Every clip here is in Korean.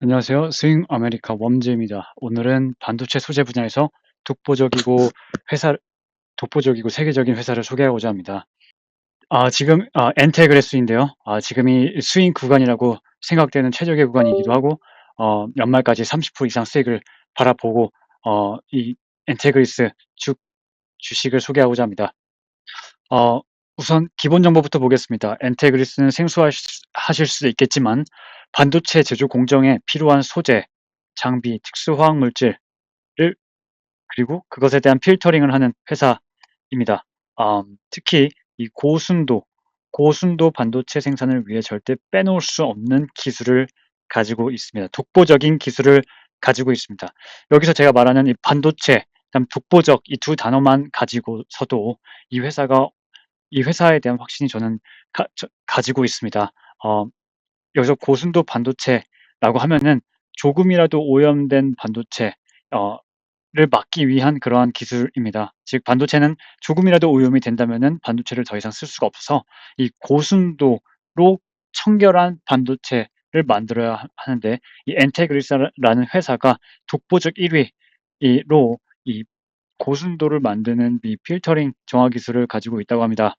안녕하세요. 스윙 아메리카 웜즈입니다. 오늘은 반도체 소재 분야에서 독보적이고 회사 독보적이고 세계적인 회사를 소개하고자 합니다. 지금 엔테그레스인데요. 지금이 스윙 구간이라고 생각되는 최적의 구간이기도 하고 연말까지 30% 이상 수익을 바라보고 이 엔테그리스 주식을 소개하고자 합니다. 어 우선 기본 정보부터 보겠습니다. 엔테그리스는 생소하실 수도 있겠지만 반도체 제조 공정에 필요한 소재, 장비, 특수 화학 물질을 그리고 그것에 대한 필터링을 하는 회사입니다. 특히 이 고순도 반도체 생산을 위해 절대 빼놓을 수 없는 기술을 가지고 있습니다. 독보적인 기술을 가지고 있습니다. 여기서 제가 말하는 이 반도체, 그다음 독보적 이 두 단어만 가지고서도 이 회사가 이 회사에 대한 확신이 저는 가지고 있습니다. 어 여기서 고순도 반도체라고 하면은 조금이라도 오염된 반도체 어 를 막기 위한 그러한 기술입니다. 즉 반도체는 조금이라도 오염이 된다면은 반도체를 더 이상 쓸 수가 없어서 이 고순도로 청결한 반도체를 만들어야 하는데 이 엔테그리스라는 회사가 독보적 1 위로 이 고순도를 만드는 이 필터링 정화 기술을 가지고 있다고 합니다.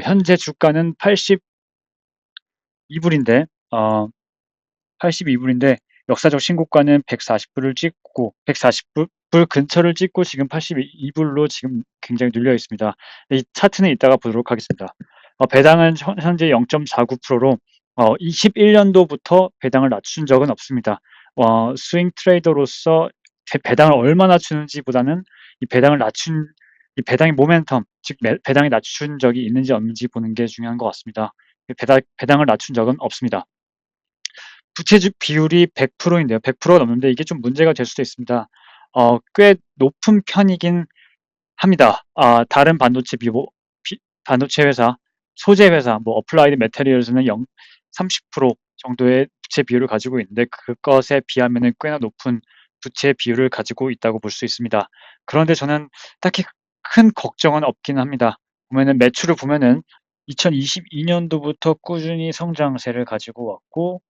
현재 주가는 82불인데 82불인데 역사적 신고가는 140불을 찍고 140불 근처를 찍고 지금 82불로 지금 굉장히 눌려 있습니다. 이 차트는 이따가 보도록 하겠습니다. 배당은 현재 0.49%로 21년도부터 배당을 낮춘 적은 없습니다. 스윙 트레이더로서 배당을 얼마나 주는지보다는 이 배당을 낮춘 이 배당의 모멘텀, 즉 배당이 낮춘 적이 있는지 없는지 보는 게 중요한 것 같습니다. 배당을 낮춘 적은 없습니다. 부채 비율이 100%인데요. 100%가 넘는데 이게 좀 문제가 될 수도 있습니다. 꽤 높은 편이긴 합니다. 다른 반도체 회사, 소재 회사, 뭐 어플라이드 매테리얼즈는 30% 정도의 부채 비율을 가지고 있는데 그것에 비하면은 꽤나 높은 부채 비율을 가지고 있다고 볼 수 있습니다. 그런데 저는 딱히 큰 걱정은 없긴 합니다. 보면은 매출을 보면은 2022년도부터 꾸준히 성장세를 가지고 왔고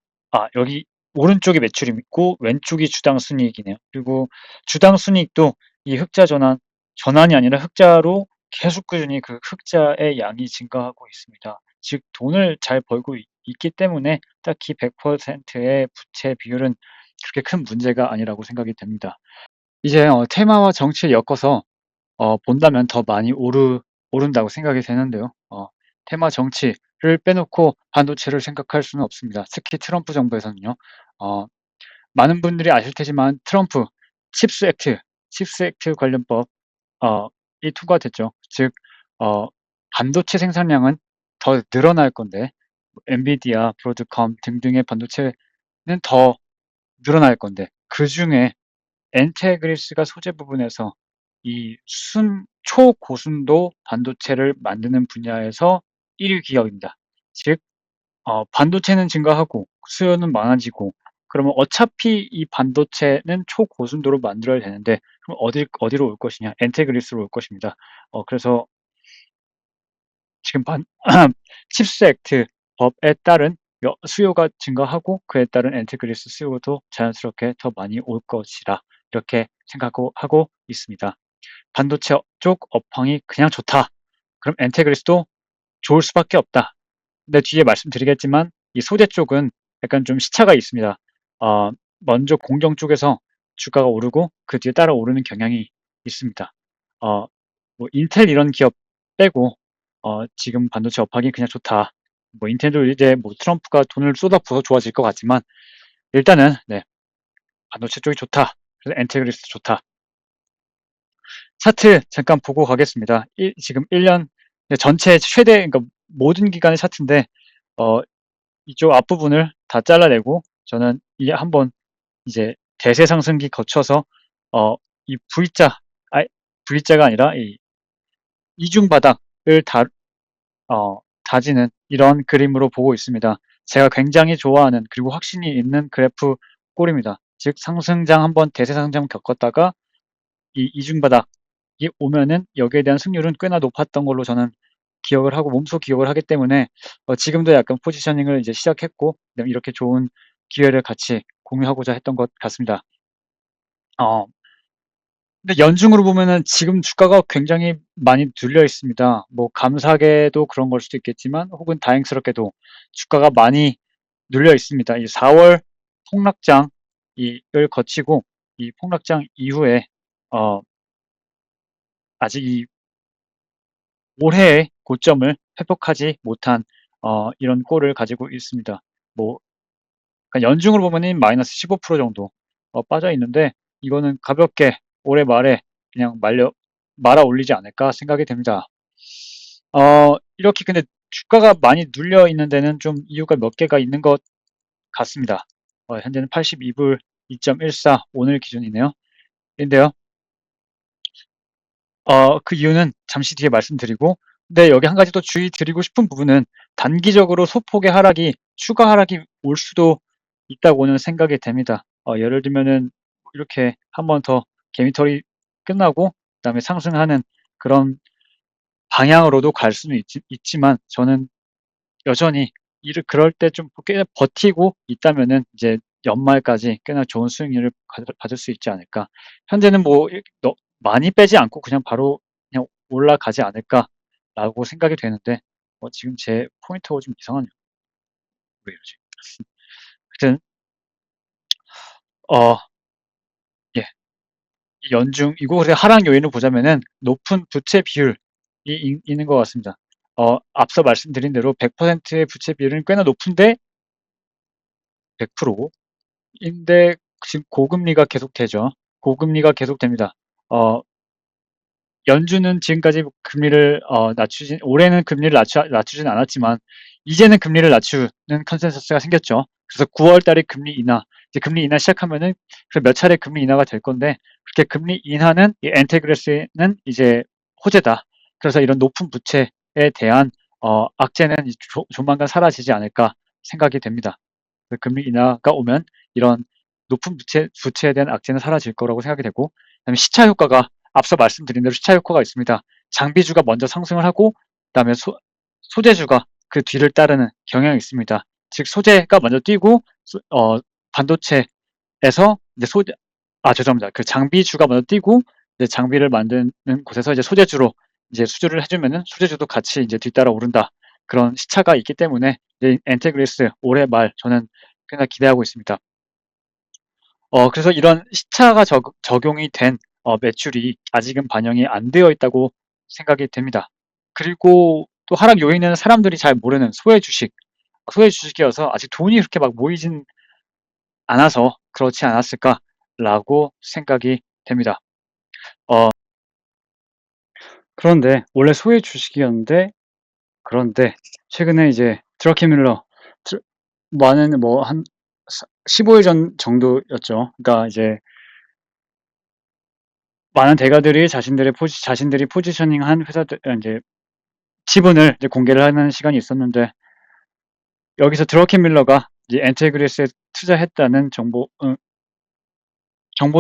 여기 오른쪽이 매출이 있고 왼쪽이 주당 순이익이네요. 그리고 주당 순이익도 이 흑자 전환이 아니라 흑자로 계속 꾸준히 그 흑자의 양이 증가하고 있습니다. 즉 돈을 잘 벌고 있기 때문에 딱히 100%의 부채 비율은 그렇게 큰 문제가 아니라고 생각이 됩니다. 이제 테마와 정치를 엮어서 본다면 더 많이 오른다고 생각이 되는데요. 테마 정치를 빼놓고 반도체를 생각할 수는 없습니다. 특히 트럼프 정부에서는요. 어 많은 분들이 아실 테지만 트럼프 칩스 액트 관련법 이 통과됐죠. 즉 반도체 생산량은 더 늘어날 건데 엔비디아, 브로드컴 등등의 반도체는 더 늘어날 건데 그중에 엔테그리스가 소재 부분에서 이 초고순도 반도체를 만드는 분야에서 1위 기업입니다. 즉 반도체는 증가하고 수요는 많아지고 그러면 어차피 이 반도체는 초고순도로 만들어야 되는데 그럼 어디로 올 것이냐? 엔테그리스로 올 것입니다. 그래서 지금 칩스 액트 법에 따른 수요가 증가하고 그에 따른 엔티그리스 수요도 자연스럽게 더 많이 올 것이라 이렇게 생각하고 있습니다. 반도체 쪽 업황이 그냥 좋다. 그럼 엔테그리스도 좋을 수밖에 없다. 근데 뒤에 말씀드리겠지만 이 소재 쪽은 약간 좀 시차가 있습니다. 먼저 공정 쪽에서 주가가 오르고 그 뒤에 따라 오르는 경향이 있습니다. 어, 뭐 인텔 이런 기업 빼고 지금 반도체 업황이 그냥 좋다. 뭐 인텔도 이제 뭐 트럼프가 돈을 쏟아부어서 좋아질 것 같지만 일단은 네, 반도체 쪽이 좋다. 그래서 엔테그리스 좋다. 차트 잠깐 보고 가겠습니다. 지금 1년 전체 최대 그러니까 모든 기간의 차트인데 이쪽 앞부분을 다 잘라내고 저는 이 한번 이제 대세 상승기 거쳐서 이 아 V자가 아니라 이 이중 바닥을 다지는 이런 그림으로 보고 있습니다. 제가 굉장히 좋아하는 그리고 확신이 있는 그래프 꼴입니다. 즉 상승장 한번 대세 상승 겪었다가 이 이중 바닥이 오면은 여기에 대한 승률은 꽤나 높았던 걸로 저는 기억을 하고 몸소 기억을 하기 때문에 지금도 약간 포지셔닝을 이제 시작했고 이렇게 좋은 기회를 같이 공유하고자 했던 것 같습니다. 어 근데 연중으로 보면은 지금 주가가 굉장히 많이 눌려 있습니다. 뭐 감사하게도 그런 걸 수도 있겠지만 혹은 다행스럽게도 주가가 많이 눌려 있습니다. 이 4월 폭락장 이을 거치고 이 폭락장 이후에 어 아직 이 올해의 고점을 회복하지 못한 이런 꼴을 가지고 있습니다. 뭐 그러니까 연중으로 보면은 마이너스 15% 정도 빠져 있는데 이거는 가볍게 올해 말에 그냥 말아 올리지 않을까 생각이 됩니다. 이렇게 근데 주가가 많이 눌려 있는 데는 좀 이유가 몇 개가 있는 것 같습니다. 현재는 82불 2.14 오늘 기준이네요. 인데요. 그 이유는 잠시 뒤에 말씀드리고, 근데 여기 한 가지 또 주의 드리고 싶은 부분은 단기적으로 소폭의 하락이 추가 하락이 올 수도 있다고는 생각이 됩니다. 예를 들면은 이렇게 한 번 더 개미털이 끝나고 그다음에 상승하는 그런 방향으로도 갈 수는 있지만 저는 여전히 그럴 때 좀 꽤 버티고 있다면은 이제 연말까지 꽤나 좋은 수익률을 받을 수 있지 않을까. 현재는 뭐 많이 빼지 않고 그냥 바로 그냥 올라가지 않을까라고 생각이 되는데 지금 제 포인터가 좀 이상하네요. 왜 이러지? 하여튼 어 예. 이 연중 이곳의 하락 요인을 보자면은 높은 부채 비율이 있는 것 같습니다. 앞서 말씀드린 대로 100%의 부채 비율은 꽤나 높은데 100% 인데 지금 고금리가 계속되죠. 고금리가 계속됩니다. 어 연준은 지금까지 금리를 올해는 금리를 낮추진 않았지만 이제는 금리를 낮추는 컨센서스가 생겼죠. 그래서 9월 달에 금리 인하, 이제 금리 인하 시작하면은 몇 차례 금리 인하가 될 건데 그렇게 금리 인하는 이 엔테그레스는 이제 호재다. 그래서 이런 높은 부채에 대한 악재는 조만간 사라지지 않을까 생각이 됩니다. 금리 인하가 오면 이런 높은 부채에 대한 악재는 사라질 거라고 생각이 되고, 그다음에 시차 효과가 앞서 말씀드린 대로 시차 효과가 있습니다. 장비주가 먼저 상승을 하고 그다음에 소재주가 그 뒤를 따르는 경향이 있습니다. 즉 소재가 먼저 뛰고 반도체에서 이제 죄송합니다. 그 장비주가 먼저 뛰고 이제 장비를 만드는 곳에서 이제 소재주로 이제 수주를 해주면은 소재주도 같이 이제 뒤따라 오른다. 그런 시차가 있기 때문에 엔테그레스 올해 말 저는 꽤나 기대하고 있습니다. 그래서 이런 시차가 적용이 된 매출이 아직은 반영이 안 되어 있다고 생각이 됩니다. 그리고 또 하락 요인은 사람들이 잘 모르는 소외 주식이어서 아직 돈이 그렇게 막 모이진 않아서 그렇지 않았을까라고 생각이 됩니다. 그런데 원래 소외 주식이었는데 그런데 최근에 이제 드러켄밀러 많은 뭐 한 15일 전 정도였죠. 그러니까 이제 많은 대가들이 자신들이 포지셔닝한 회사들 인제 지분을 이제 공개를 하는 시간이 있었는데 여기서 드러켄밀러가 이제 엔테그리스에 투자했다는 정보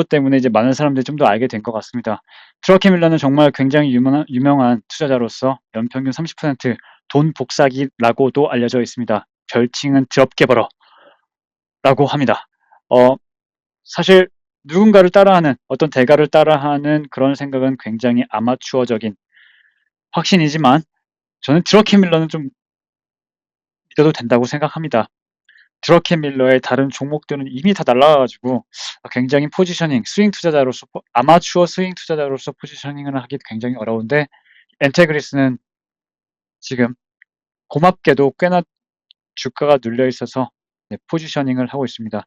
때문에 이제 많은 사람들이 좀 더 알게 된 것 같습니다. 드러켄밀러는 정말 굉장히 유명한 투자자로서 연평균 30% 돈 복사기라고도 알려져 있습니다. 별칭은 드럽게 벌어라고 합니다. 어 사실 누군가를 따라하는 어떤 대가를 따라하는 그런 생각은 굉장히 아마추어적인 확신이지만 저는 드러켄밀러는 좀 믿어도 된다고 생각합니다. 드러켄밀러의 다른 종목들은 이미 다 날라가 가지고 굉장히 스윙 투자자로서 아마추어 스윙 투자자로서 포지셔닝을 하기 굉장히 어려운데 엔테그리스는 지금 고맙게도 꽤나 주가가 눌려 있어서 네, 포지셔닝을 하고 있습니다.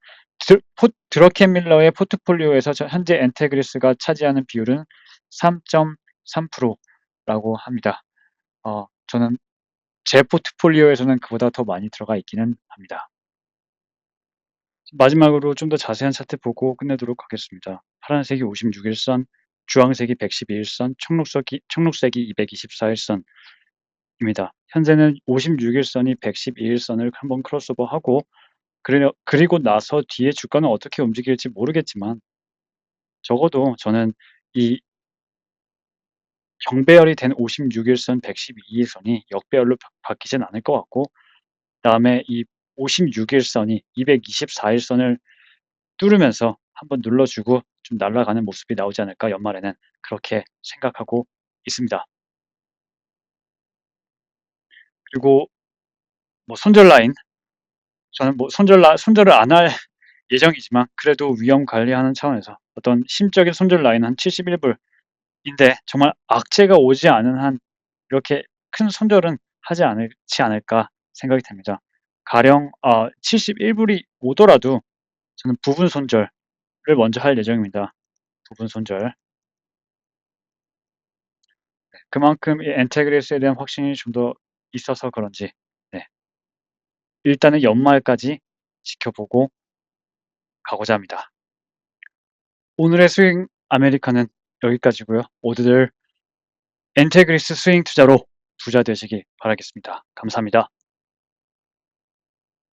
드러켄밀러의 포트폴리오에서 현재 엔테그리스가 차지하는 비율은 3.3%라고 합니다. 저는 제 포트폴리오에서는 그보다 더 많이 들어가 있기는 합니다. 마지막으로 좀 더 자세한 차트 보고 끝내도록 하겠습니다. 파란색이 56일선, 주황색이 112일선, 청록색이 224일선입니다. 현재는 56일선이 112일선을 한번 크로스오버하고 그리고 나서 뒤에 주가는 어떻게 움직일지 모르겠지만 적어도 저는 이 정배열이 된 56일선, 112일선이 역배열로 바뀌진 않을 것 같고 그다음에 이 56일선이 224일선을 뚫으면서 한번 눌러주고 좀 날아가는 모습이 나오지 않을까 연말에는 그렇게 생각하고 있습니다. 그리고 뭐 손절 라인 저는 뭐 손절을 안 할 예정이지만 그래도 위험 관리하는 차원에서 어떤 심적인 손절 라인 한 71 불인데 정말 악재가 오지 않은 한 이렇게 큰 손절은 하지 않지 않을까 생각이 됩니다. 가령 71 불이 오더라도 저는 부분 손절을 먼저 할 예정입니다. 부분 손절. 네. 그만큼 이 엔테그리스에 대한 확신이 좀 더 있어서 그런지 네. 일단은 연말까지 지켜보고 가고자 합니다. 오늘의 스윙 아메리카는 여기까지고요. 모두들 엔테그리스 스윙 투자로 부자 되시길 바라겠습니다. 감사합니다.